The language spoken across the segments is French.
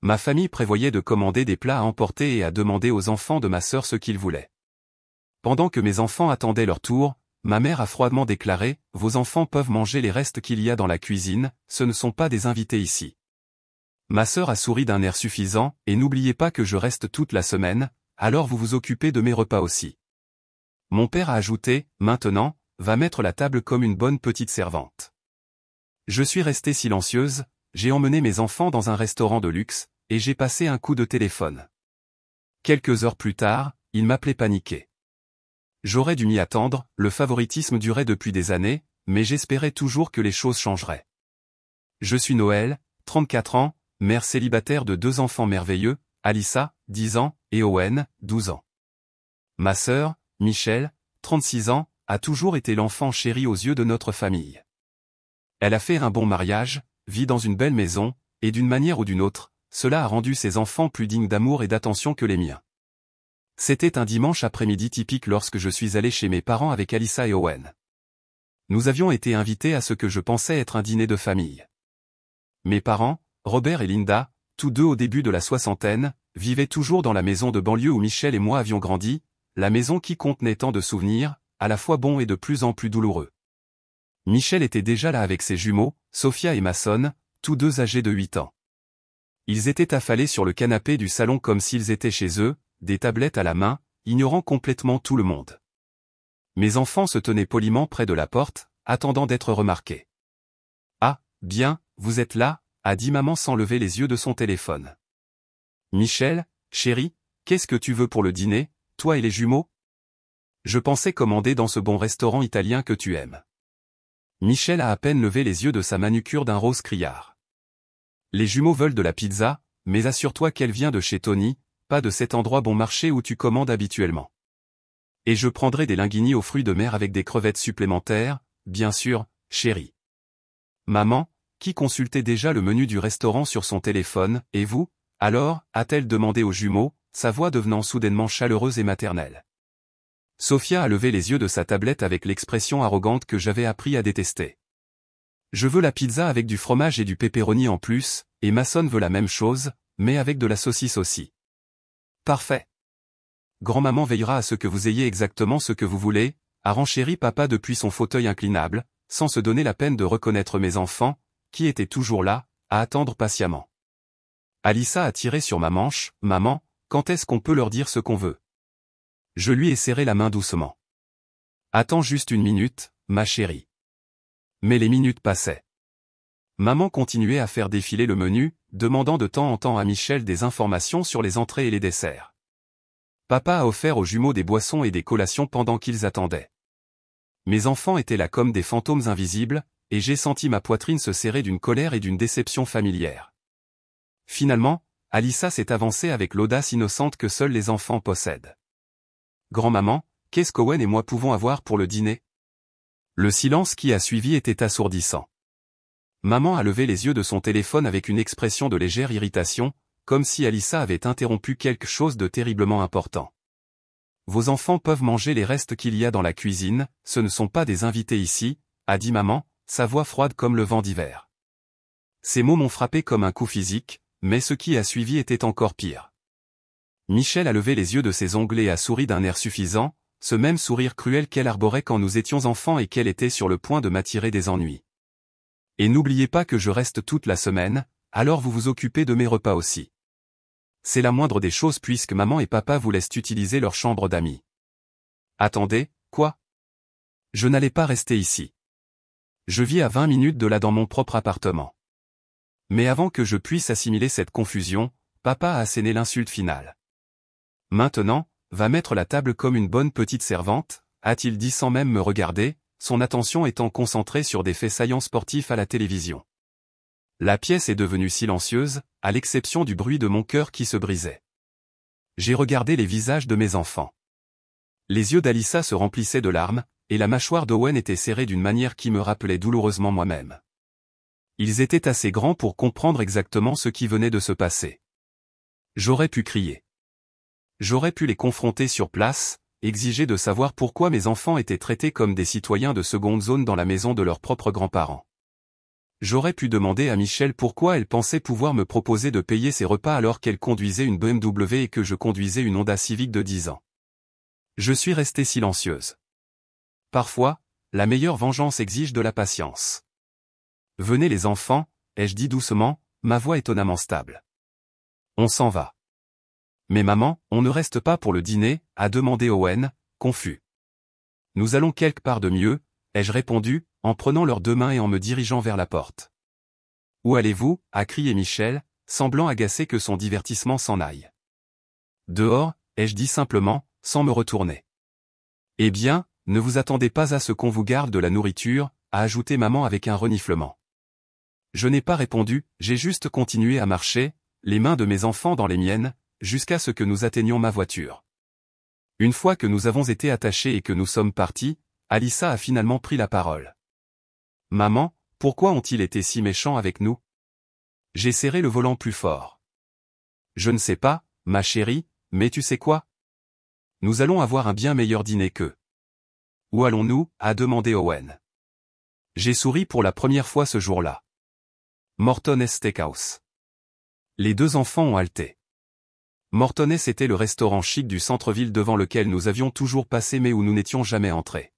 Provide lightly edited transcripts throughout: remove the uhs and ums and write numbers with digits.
Ma famille prévoyait de commander des plats à emporter et à demander aux enfants de ma sœur ce qu'ils voulaient. Pendant que mes enfants attendaient leur tour, ma mère a froidement déclaré « Vos enfants peuvent manger les restes qu'il y a dans la cuisine, ce ne sont pas des invités ici. » Ma sœur a souri d'un air suffisant, et n'oubliez pas que je reste toute la semaine, alors vous vous occupez de mes repas aussi. Mon père a ajouté, maintenant, va mettre la table comme une bonne petite servante. Je suis restée silencieuse, j'ai emmené mes enfants dans un restaurant de luxe, et j'ai passé un coup de téléphone. Quelques heures plus tard, il m'appelait paniqué. J'aurais dû m'y attendre, le favoritisme durait depuis des années, mais j'espérais toujours que les choses changeraient. Je suis Noël, 34 ans, mère célibataire de 2 enfants merveilleux, Alyssa, 10 ans, et Owen, 12 ans. Ma sœur, Michelle, 36 ans, a toujours été l'enfant chéri aux yeux de notre famille. Elle a fait un bon mariage, vit dans une belle maison, et d'une manière ou d'une autre, cela a rendu ses enfants plus dignes d'amour et d'attention que les miens. C'était un dimanche après-midi typique lorsque je suis allé chez mes parents avec Alyssa et Owen. Nous avions été invités à ce que je pensais être un dîner de famille. Mes parents, Robert et Linda, tous deux au début de la soixantaine, vivaient toujours dans la maison de banlieue où Michel et moi avions grandi, la maison qui contenait tant de souvenirs, à la fois bons et de plus en plus douloureux. Michel était déjà là avec ses jumeaux, Sophia et Mason, tous deux âgés de 8 ans. Ils étaient affalés sur le canapé du salon comme s'ils étaient chez eux, des tablettes à la main, ignorant complètement tout le monde. Mes enfants se tenaient poliment près de la porte, attendant d'être remarqués. « Ah, bien, vous êtes là », a dit maman sans lever les yeux de son téléphone. « Michel, chéri, qu'est-ce que tu veux pour le dîner, toi et les jumeaux ? Je pensais commander dans ce bon restaurant italien que tu aimes. » Michel a à peine levé les yeux de sa manucure d'un rose criard. « Les jumeaux veulent de la pizza, mais assure-toi qu'elle vient de chez Tony, pas de cet endroit bon marché où tu commandes habituellement. Et je prendrai des linguini aux fruits de mer avec des crevettes supplémentaires, bien sûr, chérie. » Maman, qui consultait déjà le menu du restaurant sur son téléphone, « Et vous, alors ?» a-t-elle demandé aux jumeaux, sa voix devenant soudainement chaleureuse et maternelle. Sophia a levé les yeux de sa tablette avec l'expression arrogante que j'avais appris à détester. Je veux la pizza avec du fromage et du pepperoni en plus, et Mason veut la même chose, mais avec de la saucisse aussi. Parfait. Grand-maman veillera à ce que vous ayez exactement ce que vous voulez, a renchéri papa depuis son fauteuil inclinable, sans se donner la peine de reconnaître mes enfants, qui étaient toujours là, à attendre patiemment. Alyssa a tiré sur ma manche, « Maman, quand est-ce qu'on peut leur dire ce qu'on veut ?» Je lui ai serré la main doucement. « Attends juste une minute, ma chérie. » Mais les minutes passaient. Maman continuait à faire défiler le menu, demandant de temps en temps à Michel des informations sur les entrées et les desserts. Papa a offert aux jumeaux des boissons et des collations pendant qu'ils attendaient. Mes enfants étaient là comme des fantômes invisibles, et j'ai senti ma poitrine se serrer d'une colère et d'une déception familière. Finalement, Alyssa s'est avancée avec l'audace innocente que seuls les enfants possèdent. « Grand-maman, qu'est-ce qu'Owen et moi pouvons avoir pour le dîner ?» Le silence qui a suivi était assourdissant. Maman a levé les yeux de son téléphone avec une expression de légère irritation, comme si Alyssa avait interrompu quelque chose de terriblement important. « Vos enfants peuvent manger les restes qu'il y a dans la cuisine, ce ne sont pas des invités ici, » a dit maman, sa voix froide comme le vent d'hiver. Ces mots m'ont frappé comme un coup physique, mais ce qui a suivi était encore pire. Michel a levé les yeux de ses ongles et a souri d'un air suffisant, ce même sourire cruel qu'elle arborait quand nous étions enfants et qu'elle était sur le point de m'attirer des ennuis. « Et n'oubliez pas que je reste toute la semaine, alors vous vous occupez de mes repas aussi. C'est la moindre des choses puisque maman et papa vous laissent utiliser leur chambre d'amis. » Attendez, quoi ? Je n'allais pas rester ici. Je vis à 20 minutes de là dans mon propre appartement. Mais avant que je puisse assimiler cette confusion, papa a asséné l'insulte finale. « Maintenant, va mettre la table comme une bonne petite servante, » a-t-il dit sans même me regarder, son attention étant concentrée sur des faits saillants sportifs à la télévision. La pièce est devenue silencieuse, à l'exception du bruit de mon cœur qui se brisait. J'ai regardé les visages de mes enfants. Les yeux d'Alyssa se remplissaient de larmes, et la mâchoire d'Owen était serrée d'une manière qui me rappelait douloureusement moi-même. Ils étaient assez grands pour comprendre exactement ce qui venait de se passer. J'aurais pu crier. J'aurais pu les confronter sur place, exiger de savoir pourquoi mes enfants étaient traités comme des citoyens de seconde zone dans la maison de leurs propres grands-parents. J'aurais pu demander à Michel pourquoi elle pensait pouvoir me proposer de payer ses repas alors qu'elle conduisait une BMW et que je conduisais une Honda Civic de 10 ans. Je suis restée silencieuse. Parfois, la meilleure vengeance exige de la patience. Venez les enfants, ai-je dit doucement, ma voix étonnamment stable. On s'en va. Mais maman, on ne reste pas pour le dîner, a demandé Owen, confus. Nous allons quelque part de mieux, ai-je répondu, en prenant leurs deux mains et en me dirigeant vers la porte. Où allez-vous, a crié Michel, semblant agacé que son divertissement s'en aille. Dehors, ai-je dit simplement, sans me retourner. Eh bien, ne vous attendez pas à ce qu'on vous garde de la nourriture, a ajouté maman avec un reniflement. Je n'ai pas répondu, j'ai juste continué à marcher, les mains de mes enfants dans les miennes, jusqu'à ce que nous atteignions ma voiture. Une fois que nous avons été attachés et que nous sommes partis, Alyssa a finalement pris la parole. Maman, pourquoi ont-ils été si méchants avec nous? J'ai serré le volant plus fort. Je ne sais pas, ma chérie, mais tu sais quoi? Nous allons avoir un bien meilleur dîner qu'eux. Où allons-nous? A demandé Owen. J'ai souri pour la première fois ce jour-là. Morton's Steakhouse. Les deux enfants ont halté. Morton's était le restaurant chic du centre-ville devant lequel nous avions toujours passé mais où nous n'étions jamais entrés.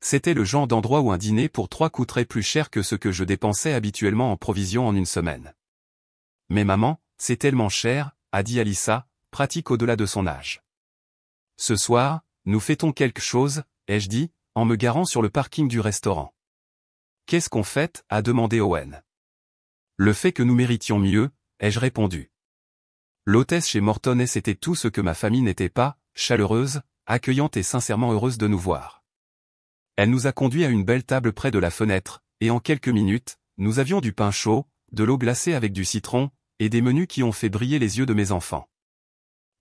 C'était le genre d'endroit où un dîner pour 3 coûterait plus cher que ce que je dépensais habituellement en provisions en une semaine. Mais maman, c'est tellement cher, a dit Alyssa, pratique au-delà de son âge. Ce soir, nous fêtons quelque chose, ai-je dit, en me garant sur le parking du restaurant. Qu'est-ce qu'on fête? A demandé Owen. Le fait que nous méritions mieux, ai-je répondu. L'hôtesse chez Morton's était tout ce que ma famille n'était pas, chaleureuse, accueillante et sincèrement heureuse de nous voir. Elle nous a conduits à une belle table près de la fenêtre, et en quelques minutes, nous avions du pain chaud, de l'eau glacée avec du citron, et des menus qui ont fait briller les yeux de mes enfants.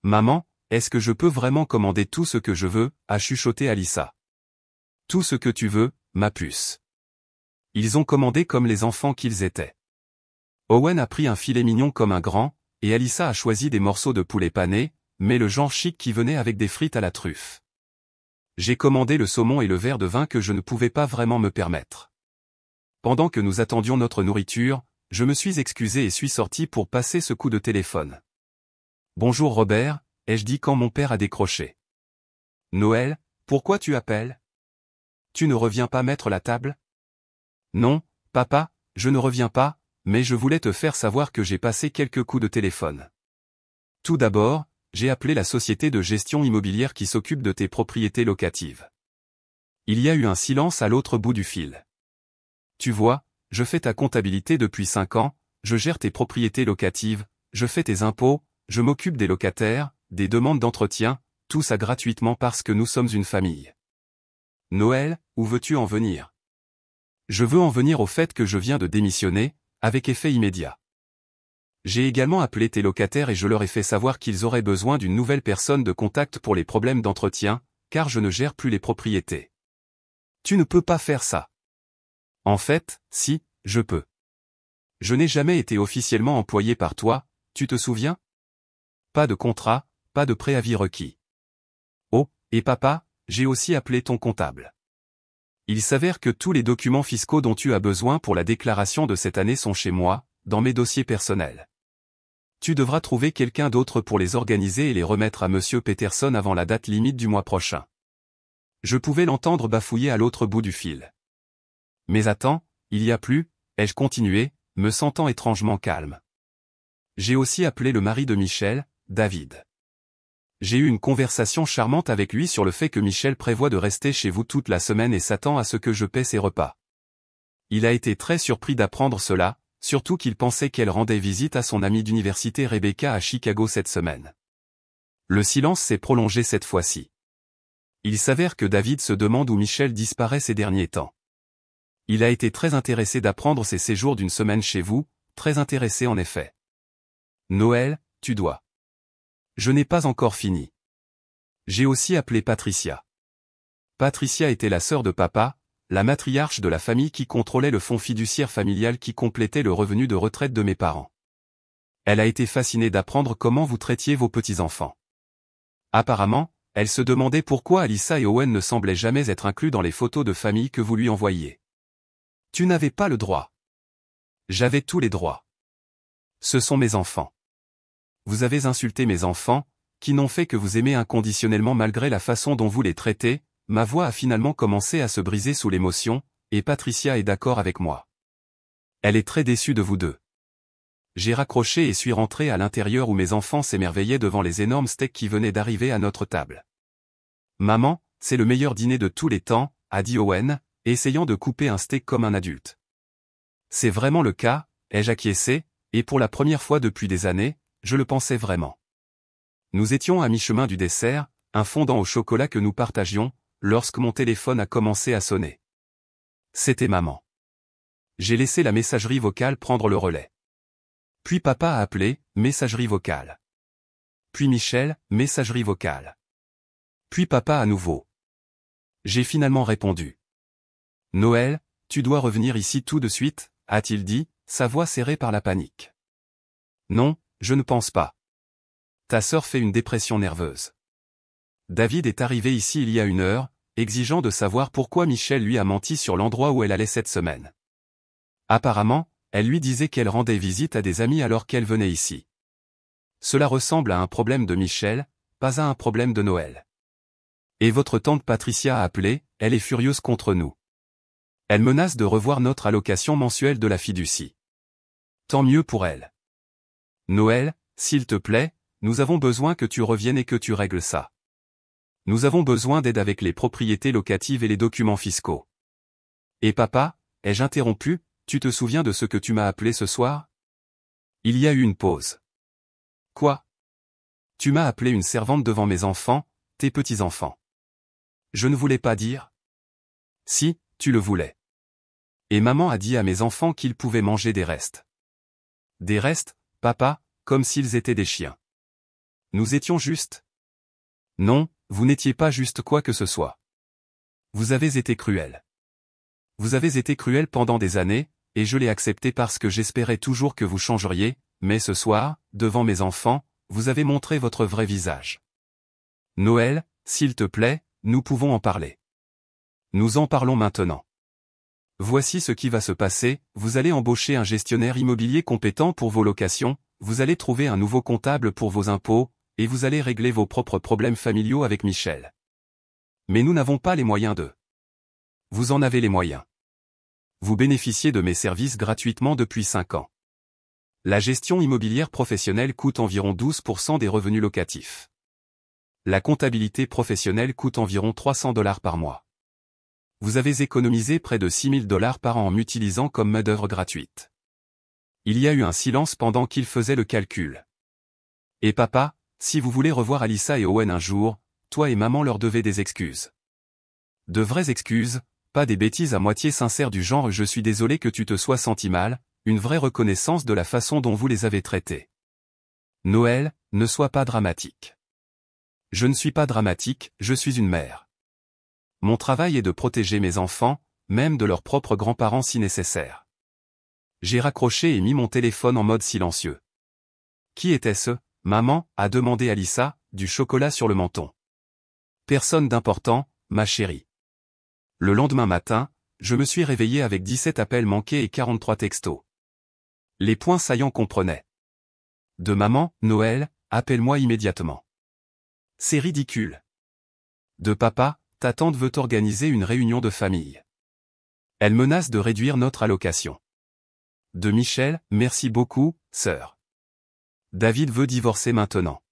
Maman, est-ce que je peux vraiment commander tout ce que je veux? A chuchoté Alyssa. Tout ce que tu veux, ma puce. Ils ont commandé comme les enfants qu'ils étaient. Owen a pris un filet mignon comme un grand, et Alyssa a choisi des morceaux de poulet pané, mais le genre chic qui venait avec des frites à la truffe. J'ai commandé le saumon et le verre de vin que je ne pouvais pas vraiment me permettre. Pendant que nous attendions notre nourriture, je me suis excusé et suis sorti pour passer ce coup de téléphone. Bonjour Robert, ai-je dit quand mon père a décroché. Noël, pourquoi tu appelles? Tu ne reviens pas mettre la table? Non, papa, je ne reviens pas, mais je voulais te faire savoir que j'ai passé quelques coups de téléphone. Tout d'abord, j'ai appelé la société de gestion immobilière qui s'occupe de tes propriétés locatives. Il y a eu un silence à l'autre bout du fil. Tu vois, je fais ta comptabilité depuis 5 ans, je gère tes propriétés locatives, je fais tes impôts, je m'occupe des locataires, des demandes d'entretien, tout ça gratuitement parce que nous sommes une famille. Noël, où veux-tu en venir? Je veux en venir au fait que je viens de démissionner, avec effet immédiat. J'ai également appelé tes locataires et je leur ai fait savoir qu'ils auraient besoin d'une nouvelle personne de contact pour les problèmes d'entretien, car je ne gère plus les propriétés. Tu ne peux pas faire ça. En fait, si, je peux. Je n'ai jamais été officiellement employé par toi, tu te souviens? Pas de contrat, pas de préavis requis. Oh, et papa, j'ai aussi appelé ton comptable. Il s'avère que tous les documents fiscaux dont tu as besoin pour la déclaration de cette année sont chez moi, dans mes dossiers personnels. Tu devras trouver quelqu'un d'autre pour les organiser et les remettre à Monsieur Peterson avant la date limite du mois prochain. Je pouvais l'entendre bafouiller à l'autre bout du fil. Mais attends, il y a plus, ai-je continué, me sentant étrangement calme. J'ai aussi appelé le mari de Michel, David. J'ai eu une conversation charmante avec lui sur le fait que Michel prévoit de rester chez vous toute la semaine et s'attend à ce que je paie ses repas. Il a été très surpris d'apprendre cela, surtout qu'il pensait qu'elle rendait visite à son amie d'université Rebecca à Chicago cette semaine. Le silence s'est prolongé cette fois-ci. Il s'avère que David se demande où Michel disparaît ces derniers temps. Il a été très intéressé d'apprendre ses séjours d'une semaine chez vous, très intéressé en effet. Noël, tu dois. Je n'ai pas encore fini. J'ai aussi appelé Patricia. Patricia était la sœur de papa, la matriarche de la famille qui contrôlait le fonds fiduciaire familial qui complétait le revenu de retraite de mes parents. Elle a été fascinée d'apprendre comment vous traitiez vos petits-enfants. Apparemment, elle se demandait pourquoi Alyssa et Owen ne semblaient jamais être inclus dans les photos de famille que vous lui envoyiez. Tu n'avais pas le droit. J'avais tous les droits. Ce sont mes enfants. Vous avez insulté mes enfants, qui n'ont fait que vous aimer inconditionnellement malgré la façon dont vous les traitez. Ma voix a finalement commencé à se briser sous l'émotion, et Patricia est d'accord avec moi. Elle est très déçue de vous deux. J'ai raccroché et suis rentré à l'intérieur où mes enfants s'émerveillaient devant les énormes steaks qui venaient d'arriver à notre table. Maman, c'est le meilleur dîner de tous les temps, a dit Owen, essayant de couper un steak comme un adulte. C'est vraiment le cas, ai-je acquiescé, et pour la première fois depuis des années, je le pensais vraiment. Nous étions à mi-chemin du dessert, un fondant au chocolat que nous partagions, lorsque mon téléphone a commencé à sonner. C'était maman. J'ai laissé la messagerie vocale prendre le relais. Puis papa a appelé, messagerie vocale. Puis Michel, messagerie vocale. Puis papa à nouveau. J'ai finalement répondu. Noël, tu dois revenir ici tout de suite, a-t-il dit, sa voix serrée par la panique. Non, je ne pense pas. Ta sœur fait une dépression nerveuse. David est arrivé ici il y a 1 heure, exigeant de savoir pourquoi Michel lui a menti sur l'endroit où elle allait cette semaine. Apparemment, elle lui disait qu'elle rendait visite à des amis alors qu'elle venait ici. Cela ressemble à un problème de Michel, pas à un problème de Noël. Et votre tante Patricia a appelé, elle est furieuse contre nous. Elle menace de revoir notre allocation mensuelle de la fiducie. Tant mieux pour elle. Noël, s'il te plaît, nous avons besoin que tu reviennes et que tu règles ça. Nous avons besoin d'aide avec les propriétés locatives et les documents fiscaux. Et papa, ai-je interrompu, tu te souviens de ce que tu m'as appelé ce soir? Il y a eu une pause. Quoi? Tu m'as appelé une servante devant mes enfants, tes petits-enfants. Je ne voulais pas dire? Si, tu le voulais. Et maman a dit à mes enfants qu'ils pouvaient manger des restes. Des restes, papa, comme s'ils étaient des chiens. Nous étions justes. Non, vous n'étiez pas juste quoi que ce soit. Vous avez été cruel. Vous avez été cruel pendant des années, et je l'ai accepté parce que j'espérais toujours que vous changeriez, mais ce soir, devant mes enfants, vous avez montré votre vrai visage. Noël, s'il te plaît, nous pouvons en parler. Nous en parlons maintenant. Voici ce qui va se passer, vous allez embaucher un gestionnaire immobilier compétent pour vos locations, vous allez trouver un nouveau comptable pour vos impôts, et vous allez régler vos propres problèmes familiaux avec Michel. Mais nous n'avons pas les moyens de. Vous en avez les moyens. Vous bénéficiez de mes services gratuitement depuis 5 ans. La gestion immobilière professionnelle coûte environ 12% des revenus locatifs. La comptabilité professionnelle coûte environ $300 par mois. Vous avez économisé près de $6 000 par an en m'utilisant comme main-d'œuvre gratuite. Il y a eu un silence pendant qu'il faisait le calcul. Et papa, si vous voulez revoir Alyssa et Owen un jour, toi et maman leur devez des excuses. De vraies excuses, pas des bêtises à moitié sincères du genre « je suis désolé que tu te sois senti mal », une vraie reconnaissance de la façon dont vous les avez traités. Noël, ne sois pas dramatique. Je ne suis pas dramatique, je suis une mère. Mon travail est de protéger mes enfants, même de leurs propres grands-parents si nécessaire. J'ai raccroché et mis mon téléphone en mode silencieux. Qui était-ce, maman, a demandé Alyssa, du chocolat sur le menton. Personne d'important, ma chérie. Le lendemain matin, je me suis réveillé avec 17 appels manqués et 43 textos. Les points saillants comprenaient. De maman, Noël, appelle-moi immédiatement. C'est ridicule. De papa, ta tante veut organiser une réunion de famille. Elle menace de réduire notre allocation. De Michel, merci beaucoup, sœur. David veut divorcer maintenant.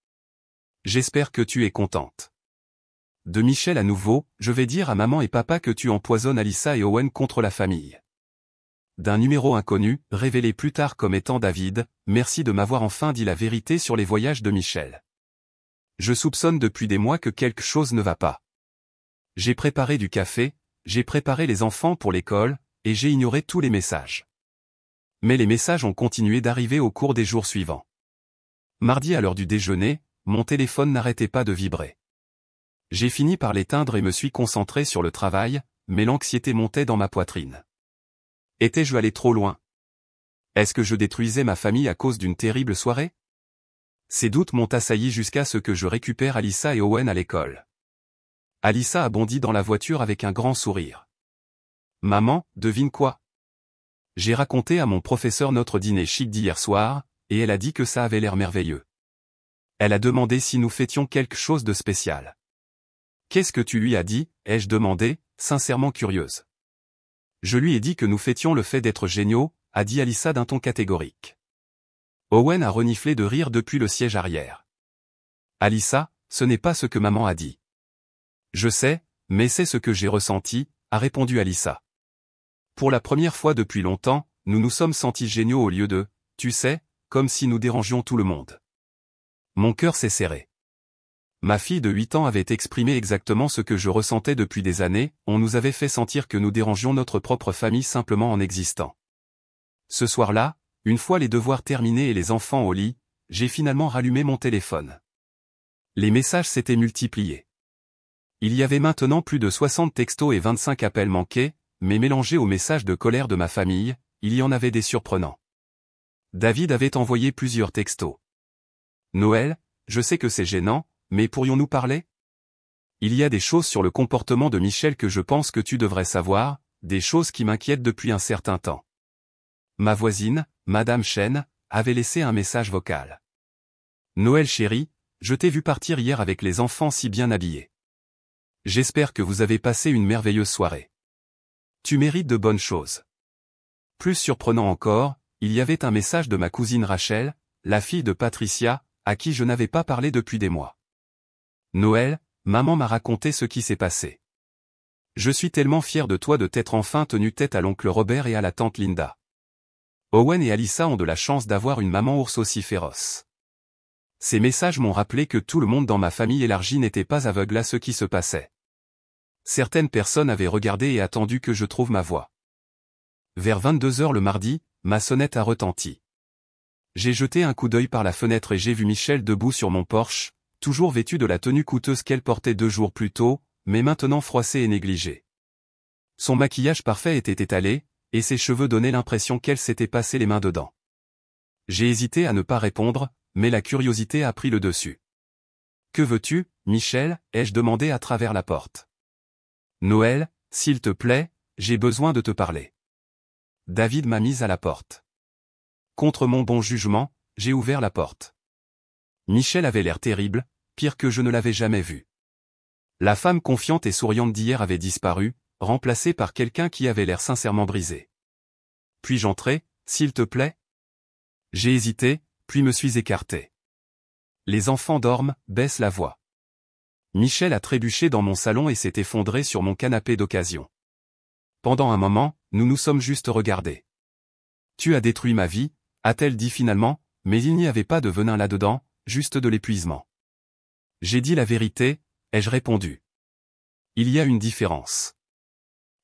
J'espère que tu es contente. De Michel à nouveau, je vais dire à maman et papa que tu empoisonnes Alyssa et Owen contre la famille. D'un numéro inconnu, révélé plus tard comme étant David, merci de m'avoir enfin dit la vérité sur les voyages de Michel. Je soupçonne depuis des mois que quelque chose ne va pas. J'ai préparé du café, j'ai préparé les enfants pour l'école, et j'ai ignoré tous les messages. Mais les messages ont continué d'arriver au cours des jours suivants. Mardi à l'heure du déjeuner, mon téléphone n'arrêtait pas de vibrer. J'ai fini par l'éteindre et me suis concentré sur le travail, mais l'anxiété montait dans ma poitrine. Étais-je allé trop loin? Est-ce que je détruisais ma famille à cause d'une terrible soirée? Ces doutes m'ont assailli jusqu'à ce que je récupère Alyssa et Owen à l'école. Alyssa a bondi dans la voiture avec un grand sourire. Maman, devine quoi? J'ai raconté à mon professeur notre dîner chic d'hier soir, et elle a dit que ça avait l'air merveilleux. Elle a demandé si nous fêtions quelque chose de spécial. Qu'est-ce que tu lui as dit, ai-je demandé, sincèrement curieuse. Je lui ai dit que nous fêtions le fait d'être géniaux, a dit Alyssa d'un ton catégorique. Owen a reniflé de rire depuis le siège arrière. Alyssa, ce n'est pas ce que maman a dit. Je sais, mais c'est ce que j'ai ressenti, a répondu Alyssa. Pour la première fois depuis longtemps, nous nous sommes sentis géniaux au lieu de, tu sais, comme si nous dérangions tout le monde. Mon cœur s'est serré. Ma fille de 8 ans avait exprimé exactement ce que je ressentais depuis des années, on nous avait fait sentir que nous dérangions notre propre famille simplement en existant. Ce soir-là, une fois les devoirs terminés et les enfants au lit, j'ai finalement rallumé mon téléphone. Les messages s'étaient multipliés. Il y avait maintenant plus de 60 textos et 25 appels manqués, mais mélangés aux messages de colère de ma famille, il y en avait des surprenants. David avait envoyé plusieurs textos. Noël, je sais que c'est gênant, mais pourrions-nous parler? Il y a des choses sur le comportement de Michel que je pense que tu devrais savoir, des choses qui m'inquiètent depuis un certain temps. Ma voisine, Madame Chen, avait laissé un message vocal. Noël chéri, je t'ai vu partir hier avec les enfants si bien habillés. J'espère que vous avez passé une merveilleuse soirée. Tu mérites de bonnes choses. Plus surprenant encore, il y avait un message de ma cousine Rachel, la fille de Patricia, à qui je n'avais pas parlé depuis des mois. Noël, maman m'a raconté ce qui s'est passé. Je suis tellement fier de toi de t'être enfin tenu tête à l'oncle Robert et à la tante Linda. Owen et Alyssa ont de la chance d'avoir une maman ours aussi féroce. Ces messages m'ont rappelé que tout le monde dans ma famille élargie n'était pas aveugle à ce qui se passait. Certaines personnes avaient regardé et attendu que je trouve ma voie. Vers 22h le mardi, ma sonnette a retenti. J'ai jeté un coup d'œil par la fenêtre et j'ai vu Michel debout sur mon porche, toujours vêtue de la tenue coûteuse qu'elle portait 2 jours plus tôt, mais maintenant froissée et négligée. Son maquillage parfait était étalé, et ses cheveux donnaient l'impression qu'elle s'était passé les mains dedans. J'ai hésité à ne pas répondre, mais la curiosité a pris le dessus. « Que veux-tu, Michel ?» ai-je demandé à travers la porte. « Noël, s'il te plaît, j'ai besoin de te parler. » David m'a mise à la porte. Contre mon bon jugement, j'ai ouvert la porte. Michel avait l'air terrible, pire que je ne l'avais jamais vu. La femme confiante et souriante d'hier avait disparu, remplacée par quelqu'un qui avait l'air sincèrement brisé. « Puis-je entrer, s'il te plaît ?» J'ai hésité, puis me suis écarté. « Les enfants dorment, baisse la voix. » Michel a trébuché dans mon salon et s'est effondré sur mon canapé d'occasion. Pendant un moment, nous nous sommes juste regardés. « Tu as détruit ma vie », a-t-elle dit finalement, mais il n'y avait pas de venin là-dedans, juste de l'épuisement. J'ai dit la vérité, ai-je répondu. Il y a une différence.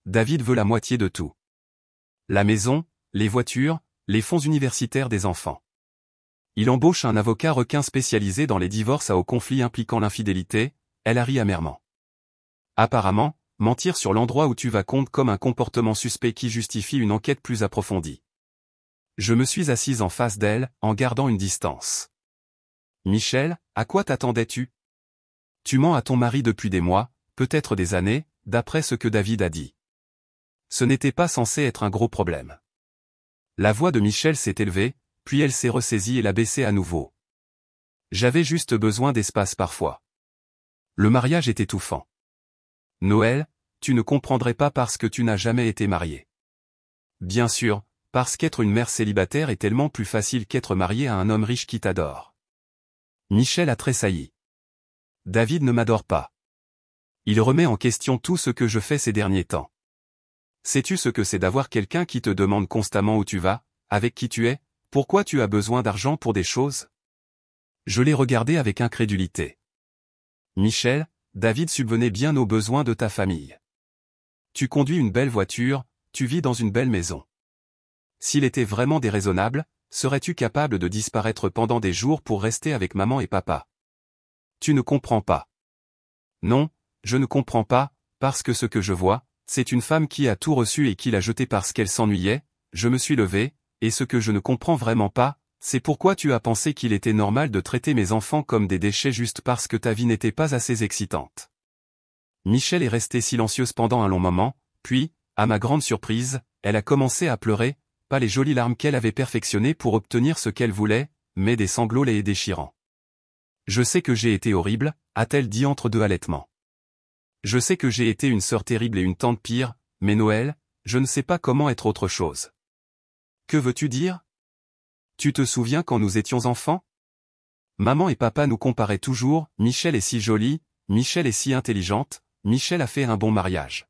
David veut la moitié de tout. La maison, les voitures, les fonds universitaires des enfants. Il embauche un avocat requin spécialisé dans les divorces à haut conflit impliquant l'infidélité, elle a ri amèrement. Apparemment, mentir sur l'endroit où tu vas compte comme un comportement suspect qui justifie une enquête plus approfondie. Je me suis assise en face d'elle, en gardant une distance. Michel, à quoi t'attendais-tu? Tu mens à ton mari depuis des mois, peut-être des années, d'après ce que David a dit. Ce n'était pas censé être un gros problème. La voix de Michel s'est élevée, puis elle s'est ressaisie et l'a baissée à nouveau. J'avais juste besoin d'espace parfois. Le mariage est étouffant. Noël, tu ne comprendrais pas parce que tu n'as jamais été marié. Bien sûr, parce qu'être une mère célibataire est tellement plus facile qu'être mariée à un homme riche qui t'adore. Michel a tressailli. David ne m'adore pas. Il remet en question tout ce que je fais ces derniers temps. Sais-tu ce que c'est d'avoir quelqu'un qui te demande constamment où tu vas, avec qui tu es, pourquoi tu as besoin d'argent pour des choses? Je l'ai regardé avec incrédulité. Michel, David subvenait bien aux besoins de ta famille. Tu conduis une belle voiture, tu vis dans une belle maison. S'il était vraiment déraisonnable, serais-tu capable de disparaître pendant des jours pour rester avec maman et papa? Tu ne comprends pas. Non, je ne comprends pas, parce que ce que je vois, c'est une femme qui a tout reçu et qui l'a jeté parce qu'elle s'ennuyait, je me suis levé, et ce que je ne comprends vraiment pas, c'est pourquoi tu as pensé qu'il était normal de traiter mes enfants comme des déchets juste parce que ta vie n'était pas assez excitante. Michel est restée silencieuse pendant un long moment, puis, à ma grande surprise, elle a commencé à pleurer, pas les jolies larmes qu'elle avait perfectionnées pour obtenir ce qu'elle voulait, mais des sanglots laids et déchirants. Je sais que j'ai été horrible, a-t-elle dit entre deux halètements. Je sais que j'ai été une sœur terrible et une tante pire, mais Noël, je ne sais pas comment être autre chose. Que veux-tu dire? Tu te souviens quand nous étions enfants? Maman et papa nous comparaient toujours, Michel est si jolie, Michel est si intelligente, Michel a fait un bon mariage.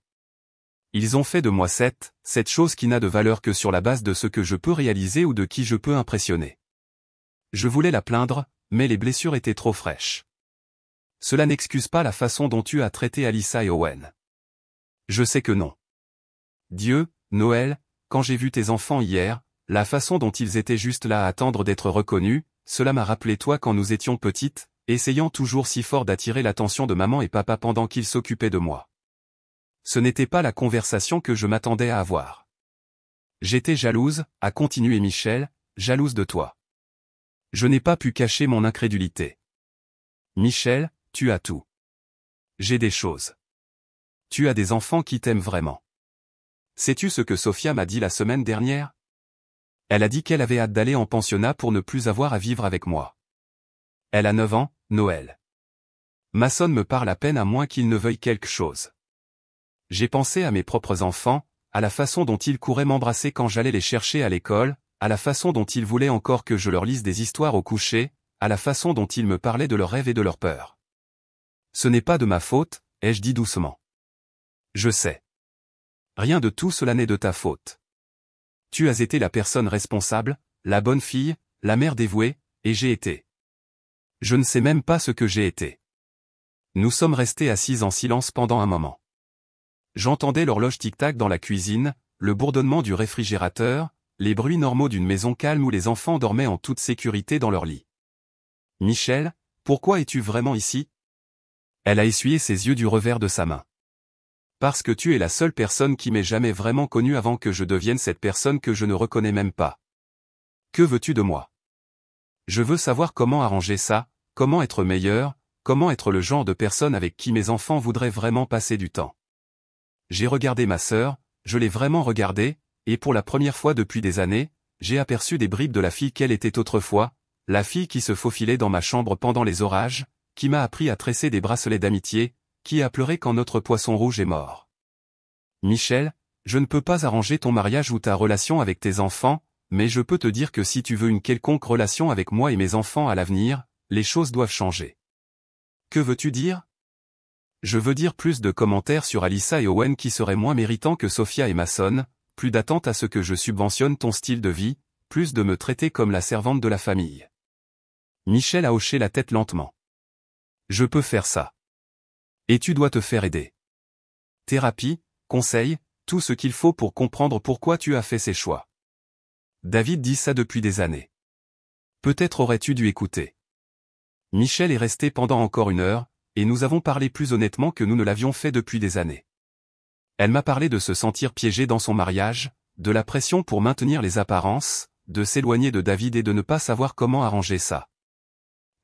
Ils ont fait de moi cette chose qui n'a de valeur que sur la base de ce que je peux réaliser ou de qui je peux impressionner. Je voulais la plaindre, mais les blessures étaient trop fraîches. Cela n'excuse pas la façon dont tu as traité Alyssa et Owen. Je sais que non. Dieu, Noël, quand j'ai vu tes enfants hier, la façon dont ils étaient juste là à attendre d'être reconnus, cela m'a rappelé toi quand nous étions petites, essayant toujours si fort d'attirer l'attention de maman et papa pendant qu'ils s'occupaient de moi. Ce n'était pas la conversation que je m'attendais à avoir. J'étais jalouse, a continué Michel, jalouse de toi. Je n'ai pas pu cacher mon incrédulité. Michel, tu as tout. J'ai des choses. Tu as des enfants qui t'aiment vraiment. Sais-tu ce que Sophia m'a dit la semaine dernière? Elle a dit qu'elle avait hâte d'aller en pensionnat pour ne plus avoir à vivre avec moi. Elle a 9 ans, Noël. Mason me parle à peine à moins qu'il ne veuille quelque chose. J'ai pensé à mes propres enfants, à la façon dont ils couraient m'embrasser quand j'allais les chercher à l'école, à la façon dont ils voulaient encore que je leur lise des histoires au coucher, à la façon dont ils me parlaient de leurs rêves et de leurs peurs. Ce n'est pas de ma faute, ai-je dit doucement. Je sais. Rien de tout cela n'est de ta faute. Tu as été la personne responsable, la bonne fille, la mère dévouée, et j'ai été. Je ne sais même pas ce que j'ai été. Nous sommes restés assis en silence pendant un moment. J'entendais l'horloge tic-tac dans la cuisine, le bourdonnement du réfrigérateur, les bruits normaux d'une maison calme où les enfants dormaient en toute sécurité dans leur lit. Michel, pourquoi es-tu vraiment ici? Elle a essuyé ses yeux du revers de sa main. Parce que tu es la seule personne qui m'ait jamais vraiment connue avant que je devienne cette personne que je ne reconnais même pas. Que veux-tu de moi? Je veux savoir comment arranger ça, comment être meilleur, comment être le genre de personne avec qui mes enfants voudraient vraiment passer du temps. J'ai regardé ma sœur, je l'ai vraiment regardée, et pour la première fois depuis des années, j'ai aperçu des bribes de la fille qu'elle était autrefois, la fille qui se faufilait dans ma chambre pendant les orages, qui m'a appris à tresser des bracelets d'amitié, qui a pleuré quand notre poisson rouge est mort. Michel, je ne peux pas arranger ton mariage ou ta relation avec tes enfants, mais je peux te dire que si tu veux une quelconque relation avec moi et mes enfants à l'avenir, les choses doivent changer. Que veux-tu dire? Je veux dire plus de commentaires sur Alyssa et Owen qui seraient moins méritants que Sophia et Mason, plus d'attente à ce que je subventionne ton style de vie, plus de me traiter comme la servante de la famille. Michel a hoché la tête lentement. Je peux faire ça. Et tu dois te faire aider. Thérapie, conseil, tout ce qu'il faut pour comprendre pourquoi tu as fait ces choix. David dit ça depuis des années. Peut-être aurais-tu dû écouter. Michel est resté pendant encore 1 heure, et nous avons parlé plus honnêtement que nous ne l'avions fait depuis des années. Elle m'a parlé de se sentir piégée dans son mariage, de la pression pour maintenir les apparences, de s'éloigner de David et de ne pas savoir comment arranger ça.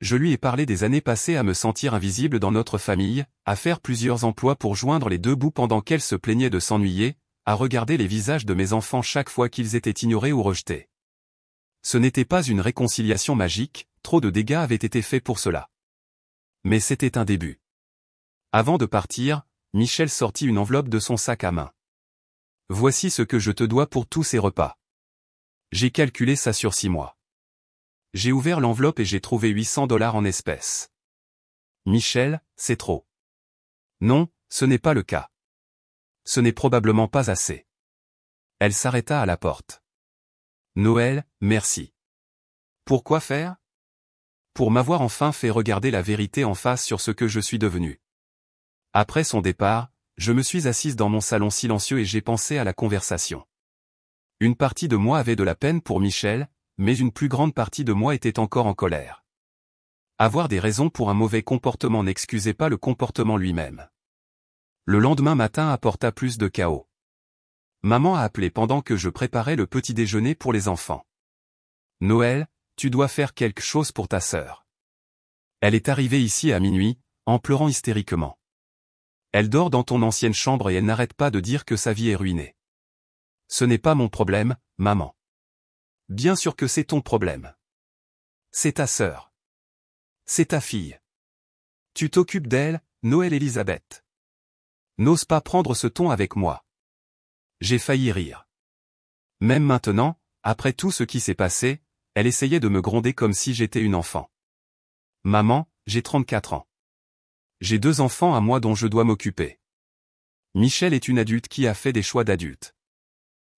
Je lui ai parlé des années passées à me sentir invisible dans notre famille, à faire plusieurs emplois pour joindre les deux bouts pendant qu'elle se plaignait de s'ennuyer, à regarder les visages de mes enfants chaque fois qu'ils étaient ignorés ou rejetés. Ce n'était pas une réconciliation magique, trop de dégâts avaient été faits pour cela. Mais c'était un début. Avant de partir, Michel sortit une enveloppe de son sac à main. Voici ce que je te dois pour tous ces repas. J'ai calculé ça sur 6 mois. J'ai ouvert l'enveloppe et j'ai trouvé $800 en espèces. Michel, c'est trop. Non, ce n'est pas le cas. Ce n'est probablement pas assez. Elle s'arrêta à la porte. Noël, merci. Pourquoi faire? Pour m'avoir enfin fait regarder la vérité en face sur ce que je suis devenu. Après son départ, je me suis assise dans mon salon silencieux et j'ai pensé à la conversation. Une partie de moi avait de la peine pour Michel, mais une plus grande partie de moi était encore en colère. Avoir des raisons pour un mauvais comportement n'excusait pas le comportement lui-même. Le lendemain matin apporta plus de chaos. Maman a appelé pendant que je préparais le petit déjeuner pour les enfants. Noël, tu dois faire quelque chose pour ta sœur. Elle est arrivée ici à minuit, en pleurant hystériquement. Elle dort dans ton ancienne chambre et elle n'arrête pas de dire que sa vie est ruinée. Ce n'est pas mon problème, maman. Bien sûr que c'est ton problème. C'est ta sœur. C'est ta fille. Tu t'occupes d'elle, Noël Elisabeth. N'ose pas prendre ce ton avec moi. J'ai failli rire. Même maintenant, après tout ce qui s'est passé, elle essayait de me gronder comme si j'étais une enfant. Maman, j'ai 34 ans. J'ai 2 enfants à moi dont je dois m'occuper. Michel est une adulte qui a fait des choix d'adulte.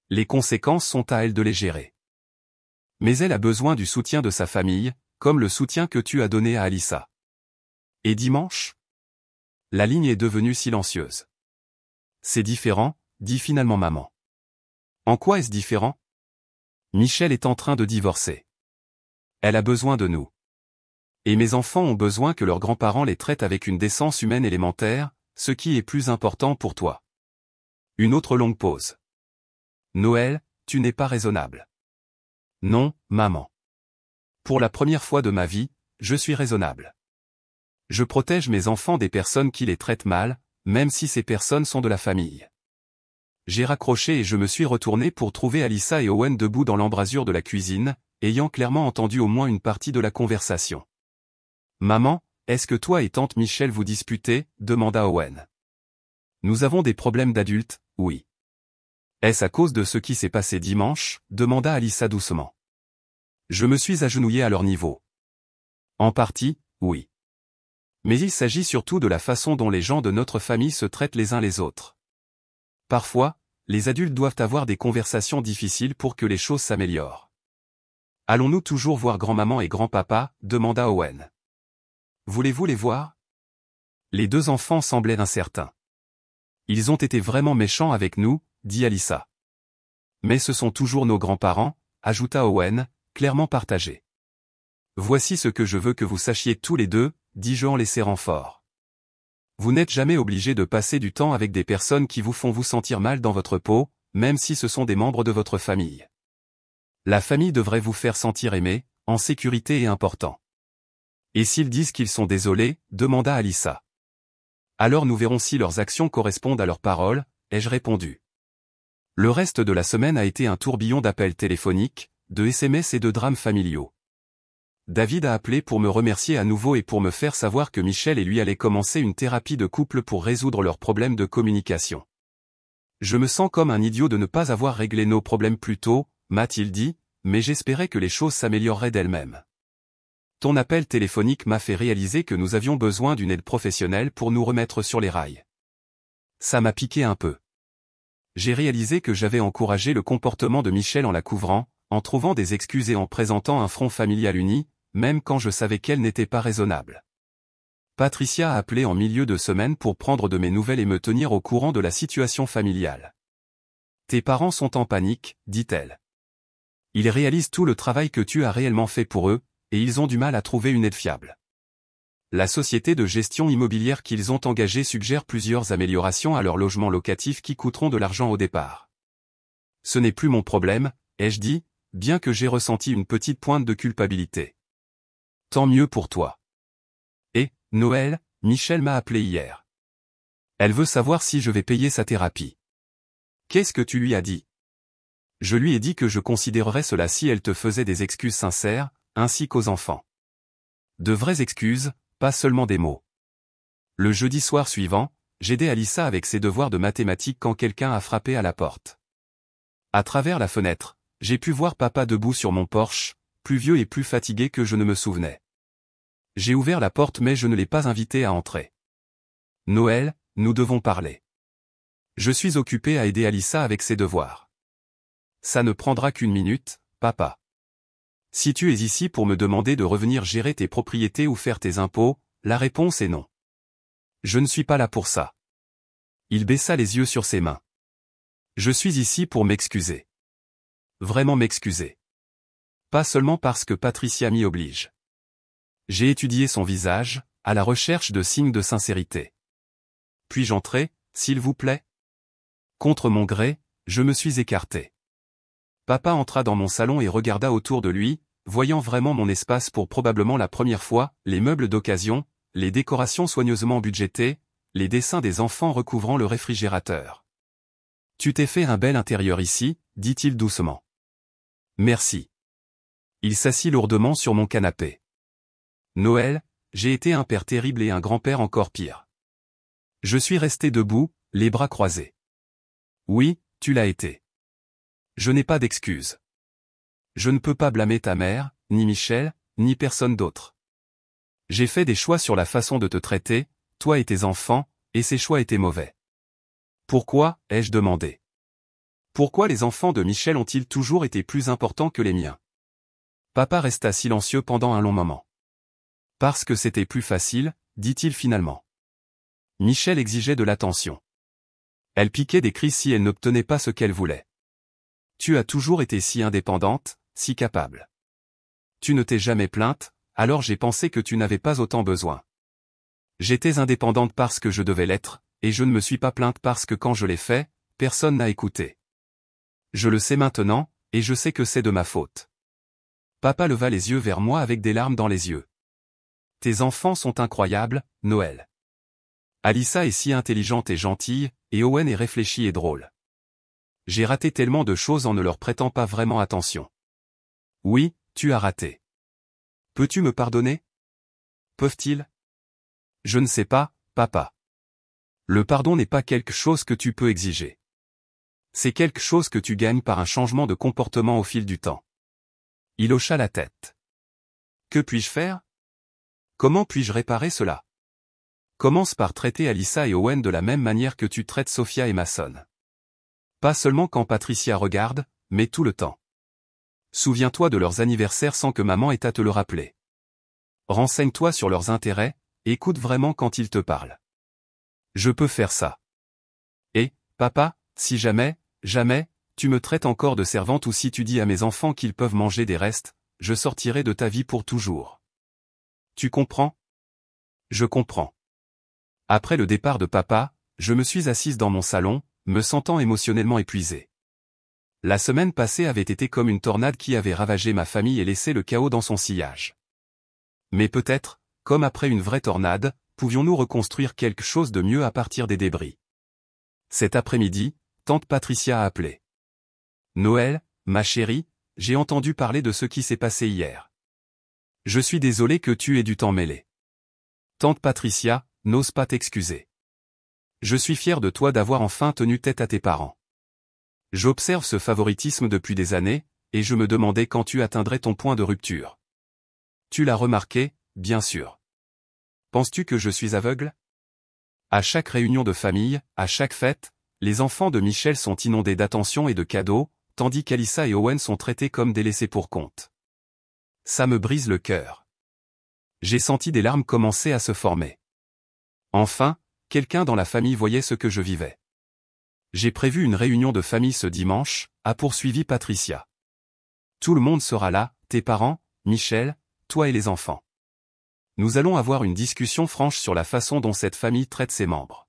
Les conséquences sont à elle de les gérer. Mais elle a besoin du soutien de sa famille, comme le soutien que tu as donné à Alissa. Et dimanche? La ligne est devenue silencieuse. C'est différent, dit finalement maman. En quoi est-ce différent? Michel est en train de divorcer. Elle a besoin de nous. Et mes enfants ont besoin que leurs grands-parents les traitent avec une décence humaine élémentaire, ce qui est plus important pour toi. Une autre longue pause. Noël, tu n'es pas raisonnable. Non, maman. Pour la première fois de ma vie, je suis raisonnable. Je protège mes enfants des personnes qui les traitent mal, même si ces personnes sont de la famille. J'ai raccroché et je me suis retourné pour trouver Alissa et Owen debout dans l'embrasure de la cuisine, ayant clairement entendu au moins une partie de la conversation. Maman, est-ce que toi et tante Michel vous disputez? Demanda Owen. Nous avons des problèmes d'adultes, oui. Est-ce à cause de ce qui s'est passé dimanche? Demanda Alissa doucement. Je me suis agenouillé à leur niveau. En partie, oui. Mais il s'agit surtout de la façon dont les gens de notre famille se traitent les uns les autres. Parfois, les adultes doivent avoir des conversations difficiles pour que les choses s'améliorent. Allons-nous toujours voir grand-maman et grand-papa? Demanda Owen. Voulez-vous les voir? Les 2 enfants semblaient incertains. Ils ont été vraiment méchants avec nous, dit Alissa. Mais ce sont toujours nos grands-parents, ajouta Owen, clairement partagé. Voici ce que je veux que vous sachiez tous les deux, dis-je en les serrant fort. Vous n'êtes jamais obligés de passer du temps avec des personnes qui vous font vous sentir mal dans votre peau, même si ce sont des membres de votre famille. La famille devrait vous faire sentir aimé, en sécurité et important. Et s'ils disent qu'ils sont désolés? Demanda Alissa. Alors nous verrons si leurs actions correspondent à leurs paroles, ai-je répondu. Le reste de la semaine a été un tourbillon d'appels téléphoniques, de SMS et de drames familiaux. David a appelé pour me remercier à nouveau et pour me faire savoir que Michel et lui allaient commencer une thérapie de couple pour résoudre leurs problèmes de communication. Je me sens comme un idiot de ne pas avoir réglé nos problèmes plus tôt, m'a-t-il dit, mais j'espérais que les choses s'amélioreraient d'elles-mêmes. Ton appel téléphonique m'a fait réaliser que nous avions besoin d'une aide professionnelle pour nous remettre sur les rails. Ça m'a piqué un peu. J'ai réalisé que j'avais encouragé le comportement de Michel en la couvrant, en trouvant des excuses et en présentant un front familial uni, même quand je savais qu'elle n'était pas raisonnable. Patricia a appelé en milieu de semaine pour prendre de mes nouvelles et me tenir au courant de la situation familiale. Tes parents sont en panique, dit-elle. Ils réalisent tout le travail que tu as réellement fait pour eux, et ils ont du mal à trouver une aide fiable. La société de gestion immobilière qu'ils ont engagée suggère plusieurs améliorations à leur logement locatif qui coûteront de l'argent au départ. Ce n'est plus mon problème, ai-je dit, bien que j'ai ressenti une petite pointe de culpabilité. Tant mieux pour toi. Et, Noël, Michel m'a appelé hier. Elle veut savoir si je vais payer sa thérapie. Qu'est-ce que tu lui as dit? Je lui ai dit que je considérerais cela si elle te faisait des excuses sincères, ainsi qu'aux enfants. De vraies excuses, pas seulement des mots. Le jeudi soir suivant, j'aidais Alissa avec ses devoirs de mathématiques quand quelqu'un a frappé à la porte. À travers la fenêtre, j'ai pu voir papa debout sur mon porche, plus vieux et plus fatigué que je ne me souvenais. J'ai ouvert la porte mais je ne l'ai pas invité à entrer. Noël, nous devons parler. Je suis occupé à aider Alissa avec ses devoirs. Ça ne prendra qu'une minute, papa. Si tu es ici pour me demander de revenir gérer tes propriétés ou faire tes impôts, la réponse est non. Je ne suis pas là pour ça. Il baissa les yeux sur ses mains. Je suis ici pour m'excuser. Vraiment m'excuser. Pas seulement parce que Patricia m'y oblige. J'ai étudié son visage, à la recherche de signes de sincérité. Puis-je entrer, s'il vous plaît? Contre mon gré, je me suis écarté. Papa entra dans mon salon et regarda autour de lui, voyant vraiment mon espace pour probablement la première fois, les meubles d'occasion, les décorations soigneusement budgétées, les dessins des enfants recouvrant le réfrigérateur. Tu t'es fait un bel intérieur ici, dit-il doucement. Merci. Il s'assit lourdement sur mon canapé. Noël, j'ai été un père terrible et un grand-père encore pire. Je suis resté debout, les bras croisés. Oui, tu l'as été. Je n'ai pas d'excuses. Je ne peux pas blâmer ta mère, ni Michel, ni personne d'autre. J'ai fait des choix sur la façon de te traiter, toi et tes enfants, et ces choix étaient mauvais. Pourquoi, ai-je demandé. Pourquoi les enfants de Michel ont-ils toujours été plus importants que les miens? Papa resta silencieux pendant un long moment. Parce que c'était plus facile, dit-il finalement. Michel exigeait de l'attention. Elle piquait des cris si elle n'obtenait pas ce qu'elle voulait. Tu as toujours été si indépendante, si capable. Tu ne t'es jamais plainte, alors j'ai pensé que tu n'avais pas autant besoin. J'étais indépendante parce que je devais l'être, et je ne me suis pas plainte parce que quand je l'ai fait, personne n'a écouté. Je le sais maintenant, et je sais que c'est de ma faute. Papa leva les yeux vers moi avec des larmes dans les yeux. Tes enfants sont incroyables, Noël. Alyssa est si intelligente et gentille, et Owen est réfléchi et drôle. J'ai raté tellement de choses en ne leur prêtant pas vraiment attention. Oui, tu as raté. Peux-tu me pardonner? Peuvent-ils? Je ne sais pas, papa. Le pardon n'est pas quelque chose que tu peux exiger. C'est quelque chose que tu gagnes par un changement de comportement au fil du temps. Il hocha la tête. Que puis-je faire? Comment puis-je réparer cela? Commence par traiter Alyssa et Owen de la même manière que tu traites Sophia et Mason. Pas seulement quand Patricia regarde, mais tout le temps. Souviens-toi de leurs anniversaires sans que maman ait à te le rappeler. Renseigne-toi sur leurs intérêts, écoute vraiment quand ils te parlent. Je peux faire ça. Et, papa, si jamais, tu me traites encore de servante ou si tu dis à mes enfants qu'ils peuvent manger des restes, je sortirai de ta vie pour toujours. Tu comprends? Je comprends. Après le départ de papa, je me suis assise dans mon salon, me sentant émotionnellement épuisée. La semaine passée avait été comme une tornade qui avait ravagé ma famille et laissé le chaos dans son sillage. Mais peut-être, comme après une vraie tornade, pouvions-nous reconstruire quelque chose de mieux à partir des débris. Cet après-midi, tante Patricia a appelé. Noël, ma chérie, j'ai entendu parler de ce qui s'est passé hier. Je suis désolé que tu aies dû t'en mêler. Tante Patricia, n'ose pas t'excuser. Je suis fier de toi d'avoir enfin tenu tête à tes parents. J'observe ce favoritisme depuis des années, et je me demandais quand tu atteindrais ton point de rupture. Tu l'as remarqué, bien sûr. Penses-tu que je suis aveugle? À chaque réunion de famille, à chaque fête, les enfants de Michel sont inondés d'attention et de cadeaux, tandis qu'Alyssa et Owen sont traités comme des laissés pour compte. Ça me brise le cœur. J'ai senti des larmes commencer à se former. Enfin, quelqu'un dans la famille voyait ce que je vivais. J'ai prévu une réunion de famille ce dimanche, a poursuivi Patricia. Tout le monde sera là, tes parents, Michel, toi et les enfants. Nous allons avoir une discussion franche sur la façon dont cette famille traite ses membres.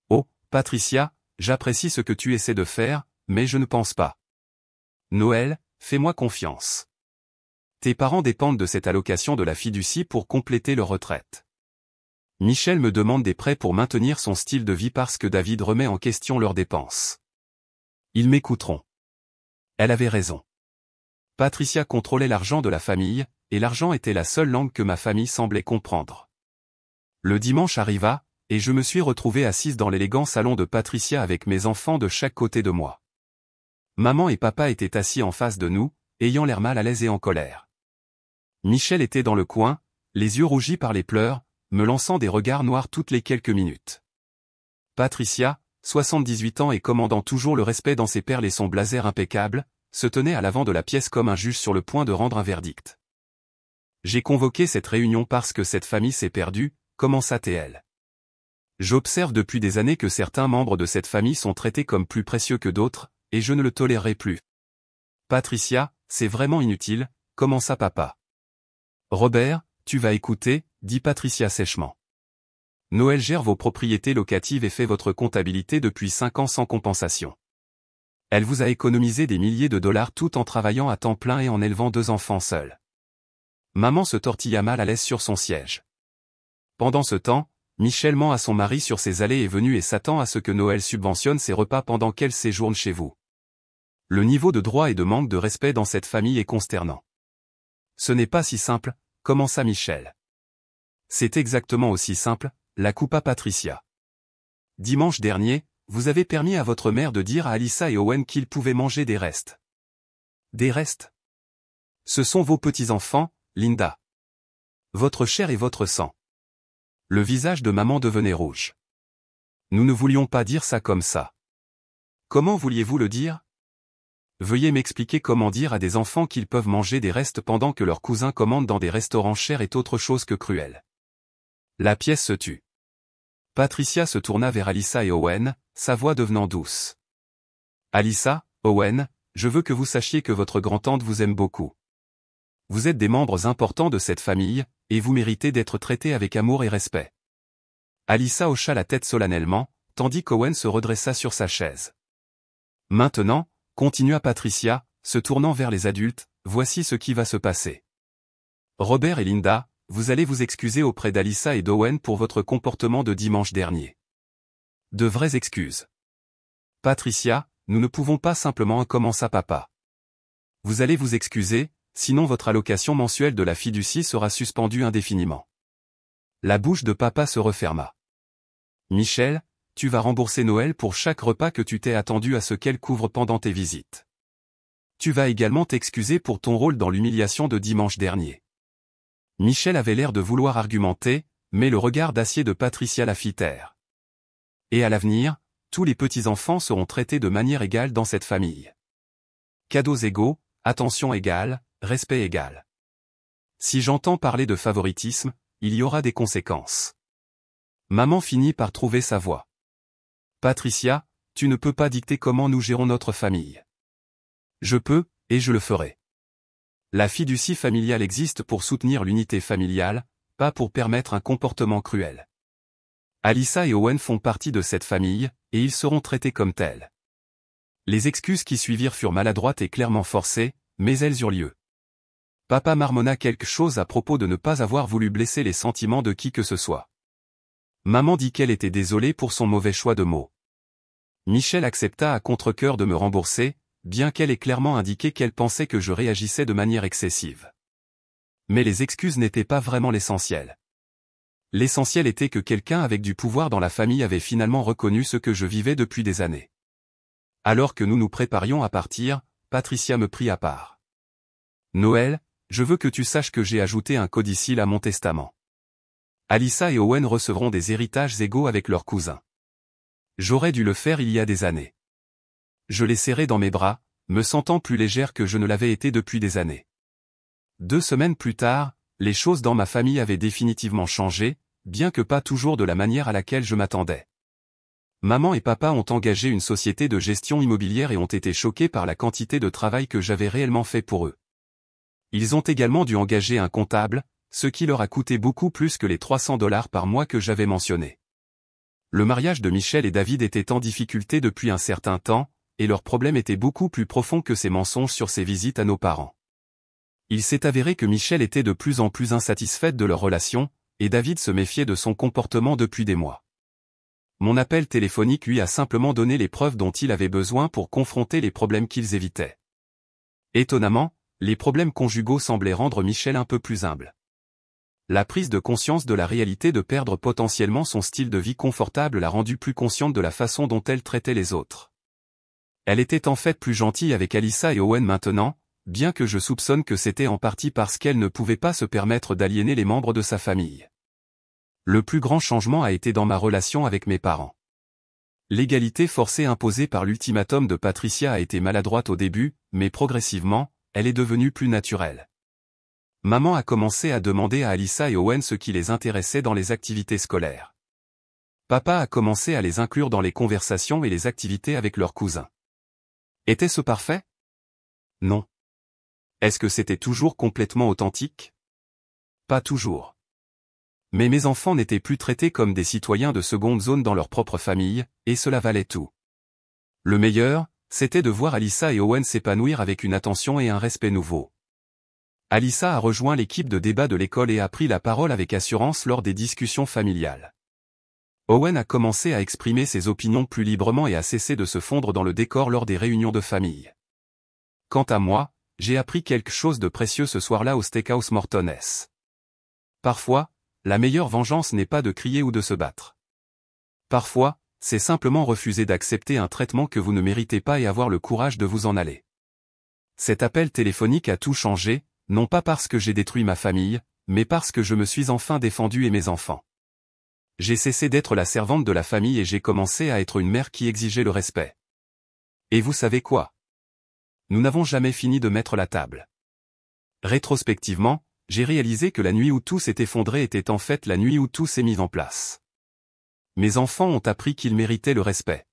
Oh, Patricia, j'apprécie ce que tu essaies de faire, mais je ne pense pas. Noël, fais-moi confiance. Tes parents dépendent de cette allocation de la fiducie pour compléter leur retraite. Michel me demande des prêts pour maintenir son style de vie parce que David remet en question leurs dépenses. Ils m'écouteront. Elle avait raison. Patricia contrôlait l'argent de la famille, et l'argent était la seule langue que ma famille semblait comprendre. Le dimanche arriva, et je me suis retrouvée assise dans l'élégant salon de Patricia avec mes enfants de chaque côté de moi. Maman et papa étaient assis en face de nous, ayant l'air mal à l'aise et en colère. Michel était dans le coin, les yeux rougis par les pleurs, me lançant des regards noirs toutes les quelques minutes. Patricia, 78 ans et commandant toujours le respect dans ses perles et son blazer impeccable, se tenait à l'avant de la pièce comme un juge sur le point de rendre un verdict. J'ai convoqué cette réunion parce que cette famille s'est perdue, commença-t-elle. J'observe depuis des années que certains membres de cette famille sont traités comme plus précieux que d'autres, et je ne le tolérerai plus. Patricia, c'est vraiment inutile, commença papa. Robert, tu vas écouter, dit Patricia sèchement. Noël gère vos propriétés locatives et fait votre comptabilité depuis 5 ans sans compensation. Elle vous a économisé des milliers de dollars tout en travaillant à temps plein et en élevant 2 enfants seuls. Maman se tortilla mal à l'aise sur son siège. Pendant ce temps, Michel ment à son mari sur ses allées et venues et s'attend à ce que Noël subventionne ses repas pendant qu'elle séjourne chez vous. Le niveau de droit et de manque de respect dans cette famille est consternant. Ce n'est pas si simple, commença Michel. C'est exactement aussi simple, la coupa Patricia. Dimanche dernier, vous avez permis à votre mère de dire à Alyssa et Owen qu'ils pouvaient manger des restes. Des restes? Ce sont vos petits-enfants, Linda. Votre chair et votre sang. Le visage de maman devenait rouge. Nous ne voulions pas dire ça comme ça. Comment vouliez-vous le dire? Veuillez m'expliquer comment dire à des enfants qu'ils peuvent manger des restes pendant que leurs cousins commandent dans des restaurants chers est autre chose que cruel. La pièce se tut. Patricia se tourna vers Alyssa et Owen, sa voix devenant douce. Alyssa, Owen, je veux que vous sachiez que votre grand-tante vous aime beaucoup. Vous êtes des membres importants de cette famille, et vous méritez d'être traités avec amour et respect. Alyssa hocha la tête solennellement, tandis qu'Owen se redressa sur sa chaise. Maintenant, continua Patricia, se tournant vers les adultes, voici ce qui va se passer. Robert et Linda, vous allez vous excuser auprès d'Alyssa et d'Owen pour votre comportement de dimanche dernier. De vraies excuses. Patricia, nous ne pouvons pas simplement commença papa. Vous allez vous excuser, sinon votre allocation mensuelle de la fiducie sera suspendue indéfiniment. La bouche de papa se referma. Michel, tu vas rembourser Noël pour chaque repas que tu t'es attendu à ce qu'elle couvre pendant tes visites. Tu vas également t'excuser pour ton rôle dans l'humiliation de dimanche dernier. Michel avait l'air de vouloir argumenter, mais le regard d'acier de Patricia la fit taire. Et à l'avenir, tous les petits-enfants seront traités de manière égale dans cette famille. Cadeaux égaux, attention égale, respect égal. Si j'entends parler de favoritisme, il y aura des conséquences. Maman finit par trouver sa voie. Patricia, tu ne peux pas dicter comment nous gérons notre famille. Je peux, et je le ferai. La fiducie familiale existe pour soutenir l'unité familiale, pas pour permettre un comportement cruel. Alyssa et Owen font partie de cette famille, et ils seront traités comme tels. Les excuses qui suivirent furent maladroites et clairement forcées, mais elles eurent lieu. Papa marmonna quelque chose à propos de ne pas avoir voulu blesser les sentiments de qui que ce soit. Maman dit qu'elle était désolée pour son mauvais choix de mots. Michel accepta à contre-cœur de me rembourser, bien qu'elle ait clairement indiqué qu'elle pensait que je réagissais de manière excessive. Mais les excuses n'étaient pas vraiment l'essentiel. L'essentiel était que quelqu'un avec du pouvoir dans la famille avait finalement reconnu ce que je vivais depuis des années. Alors que nous nous préparions à partir, Patricia me prit à part. Noël, je veux que tu saches que j'ai ajouté un codicille à mon testament. Alyssa et Owen recevront des héritages égaux avec leurs cousins. J'aurais dû le faire il y a des années. Je les serrai dans mes bras, me sentant plus légère que je ne l'avais été depuis des années. 2 semaines plus tard, les choses dans ma famille avaient définitivement changé, bien que pas toujours de la manière à laquelle je m'attendais. Maman et papa ont engagé une société de gestion immobilière et ont été choqués par la quantité de travail que j'avais réellement fait pour eux. Ils ont également dû engager un comptable, ce qui leur a coûté beaucoup plus que les $300 par mois que j'avais mentionnés. Le mariage de Michel et David était en difficulté depuis un certain temps, et leur problème était beaucoup plus profond que ces mensonges sur ses visites à nos parents. Il s'est avéré que Michel était de plus en plus insatisfaite de leur relation, et David se méfiait de son comportement depuis des mois. Mon appel téléphonique lui a simplement donné les preuves dont il avait besoin pour confronter les problèmes qu'ils évitaient. Étonnamment, les problèmes conjugaux semblaient rendre Michel un peu plus humble. La prise de conscience de la réalité de perdre potentiellement son style de vie confortable l'a rendue plus consciente de la façon dont elle traitait les autres. Elle était en fait plus gentille avec Alyssa et Owen maintenant, bien que je soupçonne que c'était en partie parce qu'elle ne pouvait pas se permettre d'aliéner les membres de sa famille. Le plus grand changement a été dans ma relation avec mes parents. L'égalité forcée imposée par l'ultimatum de Patricia a été maladroite au début, mais progressivement, elle est devenue plus naturelle. Maman a commencé à demander à Alyssa et Owen ce qui les intéressait dans les activités scolaires. Papa a commencé à les inclure dans les conversations et les activités avec leurs cousins. Était-ce parfait? Non. Est-ce que c'était toujours complètement authentique? Pas toujours. Mais mes enfants n'étaient plus traités comme des citoyens de seconde zone dans leur propre famille, et cela valait tout. Le meilleur, c'était de voir Alyssa et Owen s'épanouir avec une attention et un respect nouveaux. Alyssa a rejoint l'équipe de débat de l'école et a pris la parole avec assurance lors des discussions familiales. Owen a commencé à exprimer ses opinions plus librement et a cessé de se fondre dans le décor lors des réunions de famille. Quant à moi, J'ai appris quelque chose de précieux ce soir-là au Steakhouse Morton's. Parfois, la meilleure vengeance n'est pas de crier ou de se battre. Parfois, c'est simplement refuser d'accepter un traitement que vous ne méritez pas et avoir le courage de vous en aller. Cet appel téléphonique a tout changé, non pas parce que j'ai détruit ma famille, mais parce que je me suis enfin défendu et mes enfants. J'ai cessé d'être la servante de la famille et j'ai commencé à être une mère qui exigeait le respect. Et vous savez quoi? Nous n'avons jamais fini de mettre la table. Rétrospectivement, j'ai réalisé que la nuit où tout s'est effondré était en fait la nuit où tout s'est mis en place. Mes enfants ont appris qu'ils méritaient le respect.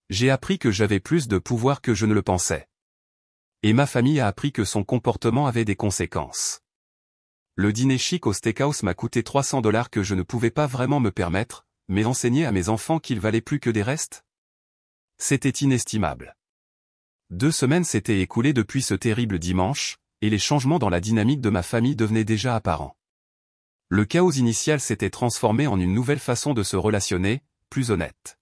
J'ai appris que j'avais plus de pouvoir que je ne le pensais. Et ma famille a appris que son comportement avait des conséquences. Le dîner chic au steakhouse m'a coûté $300 que je ne pouvais pas vraiment me permettre, mais enseigner à mes enfants qu'ils valaient plus que des restes? C'était inestimable. 2 semaines s'étaient écoulées depuis ce terrible dimanche, et les changements dans la dynamique de ma famille devenaient déjà apparents. Le chaos initial s'était transformé en une nouvelle façon de se relationner, plus honnête.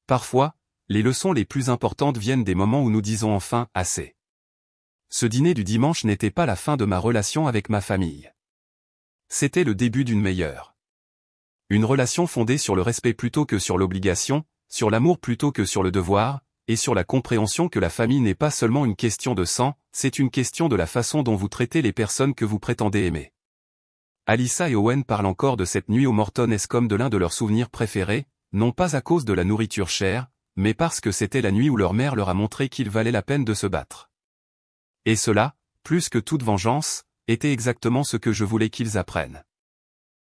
Parfois, les leçons les plus importantes viennent des moments où nous disons enfin « assez ». Ce dîner du dimanche n'était pas la fin de ma relation avec ma famille. C'était le début d'une meilleure. Une relation fondée sur le respect plutôt que sur l'obligation, sur l'amour plutôt que sur le devoir, et sur la compréhension que la famille n'est pas seulement une question de sang, c'est une question de la façon dont vous traitez les personnes que vous prétendez aimer. Alyssa et Owen parlent encore de cette nuit au Morton's comme de l'un de leurs souvenirs préférés, non pas à cause de la nourriture chère, mais parce que c'était la nuit où leur mère leur a montré qu'il valait la peine de se battre. Et cela, plus que toute vengeance, était exactement ce que je voulais qu'ils apprennent.